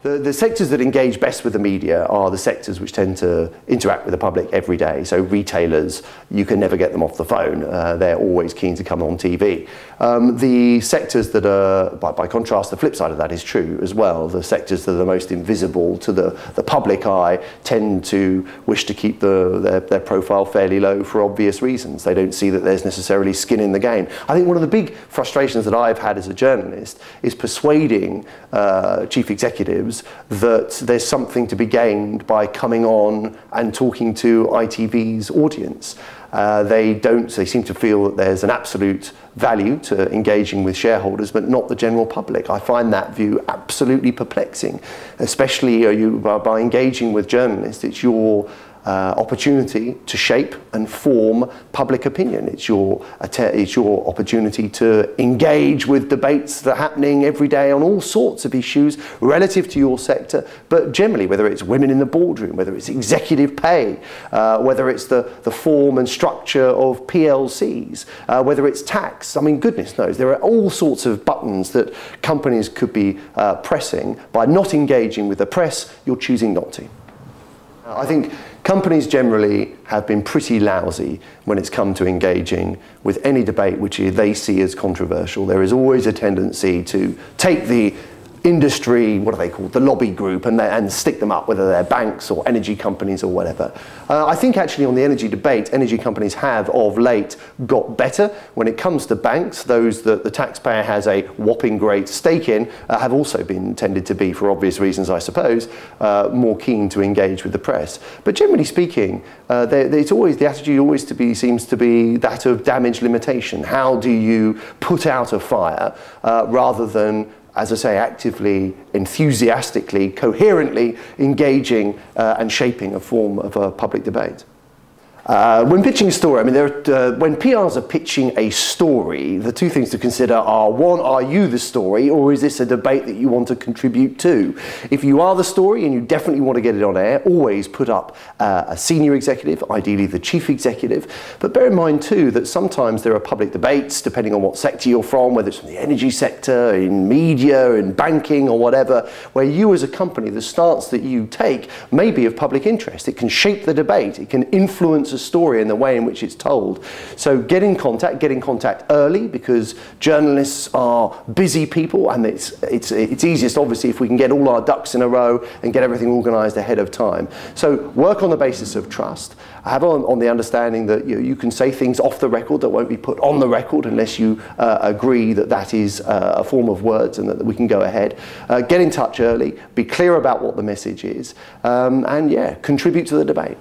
The sectors that engage best with the media are the sectors which tend to interact with the public every day. So retailers, you can never get them off the phone. They're always keen to come on TV. The sectors that are, by contrast, the flip side of that is true as well. The sectors that are the most invisible to the public eye tend to wish to keep their profile fairly low for obvious reasons. They don't see that there's necessarily skin in the game. I think one of the big frustrations that I've had as a journalist is persuading chief executives that there's something to be gained by coming on and talking to ITV's audience. They seem to feel that there's an absolute value to engaging with shareholders, but not the general public. I find that view absolutely perplexing, especially by engaging with journalists. It's your opportunity to shape and form public opinion. It's your opportunity to engage with debates that are happening every day on all sorts of issues relative to your sector, but generally, whether it's women in the boardroom, whether it's executive pay, whether it's the form and structure of PLCs, whether it's tax. I mean, goodness knows, there are all sorts of buttons that companies could be pressing. By not engaging with the press, you're choosing not to. I think companies generally have been pretty lousy when it's come to engaging with any debate which they see as controversial. There is always a tendency to take the industry, what are they called, the lobby group, and stick them up, whether they're banks or energy companies or whatever. I think actually on the energy debate, energy companies have of late got better. When it comes to banks, those that the taxpayer has a whopping great stake in have also been tended to be, for obvious reasons I suppose, more keen to engage with the press. But generally speaking, the attitude always seems to be that of damage limitation. How do you put out a fire rather than, as I say, actively, enthusiastically, coherently engaging and shaping a form of a public debate. When pitching a story, I mean, when PRs are pitching a story, the two things to consider are, one, are you the story, or is this a debate that you want to contribute to? If you are the story and you definitely want to get it on air, always put up a senior executive, ideally the chief executive. But bear in mind too that sometimes there are public debates, depending on what sector you're from, whether it's from the energy sector, in media, in banking or whatever, where you as a company, the stance that you take may be of public interest. It can shape the debate, it can influence a story in the way in which it's told. So get in contact early, because journalists are busy people, and it's easiest obviously if we can get all our ducks in a row and get everything organised ahead of time. So work on the basis of trust. Have on the understanding that you can say things off the record that won't be put on the record unless you agree that that is a form of words and that we can go ahead. Get in touch early, be clear about what the message is, and yeah, contribute to the debate.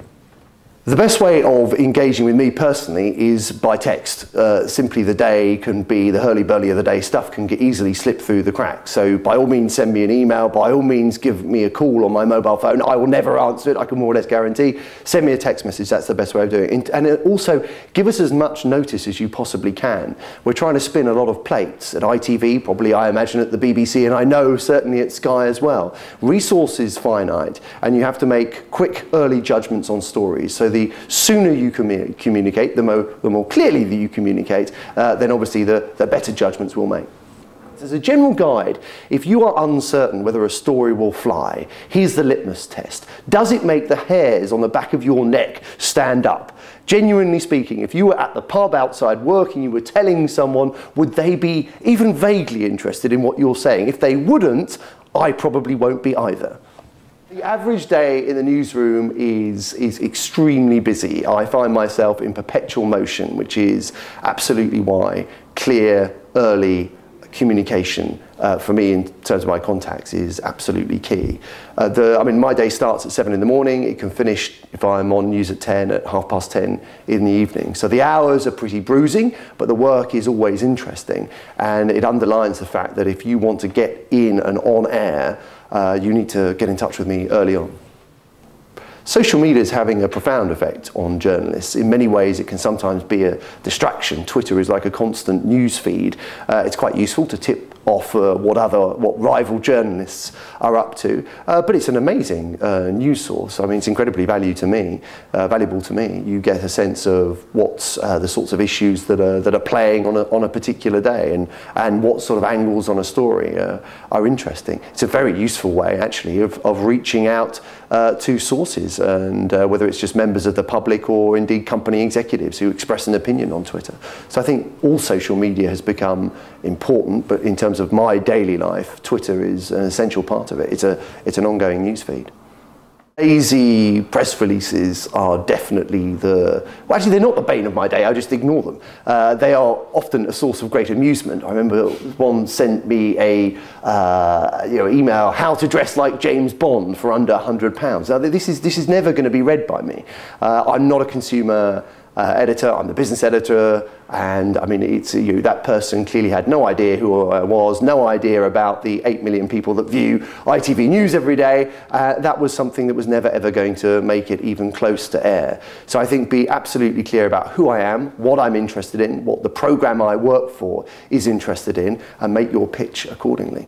The best way of engaging with me personally is by text. Simply the day can be the hurly-burly of the day. Stuff can easily slip through the cracks. So by all means send me an email, by all means give me a call on my mobile phone. I will never answer it, I can more or less guarantee. Send me a text message, that's the best way of doing it. And also give us as much notice as you possibly can. We're trying to spin a lot of plates at ITV, probably I imagine at the BBC, and I know certainly at Sky as well. Resource is finite, and you have to make quick early judgments on stories. So the sooner you communicate, the more clearly that you communicate, then obviously the better judgments we'll make. As a general guide, if you are uncertain whether a story will fly, here's the litmus test. Does it make the hairs on the back of your neck stand up? Genuinely speaking, if you were at the pub outside work and you were telling someone, would they be even vaguely interested in what you're saying? If they wouldn't, I probably won't be either. The average day in the newsroom is extremely busy. I find myself in perpetual motion, which is absolutely why clear, early communication for me in terms of my contacts is absolutely key. I mean, my day starts at 7 in the morning. It can finish, if I'm on news at 10, at 10:30 in the evening. So the hours are pretty bruising, but the work is always interesting. And it underlines the fact that if you want to get in and on air, you need to get in touch with me early on. Social media is having a profound effect on journalists. In many ways, it can sometimes be a distraction. Twitter is like a constant news feed. It's quite useful to tip off what rival journalists are up to, but it's an amazing news source. I mean, it's incredibly valuable to me. You get a sense of what's the sorts of issues that are playing on a particular day, and what sort of angles on a story are interesting. It's a very useful way, actually, of reaching out to sources, and whether it's just members of the public or indeed company executives who express an opinion on Twitter. So I think all social media has become important, but in terms of my daily life, Twitter is an essential part of it. It's an ongoing news feed. Lazy press releases are definitely well, actually they're not the bane of my day, I just ignore them. They are often a source of great amusement. I remember one sent me a email, how to dress like James Bond for under £100. Now this is never going to be read by me. I'm not a consumer editor, I'm the business editor, and I mean, that person clearly had no idea who I was, no idea about the 8 million people that view ITV News every day. That was something that was never ever going to make it even close to air. So I think be absolutely clear about who I am, what I'm interested in, what the programme I work for is interested in, and make your pitch accordingly.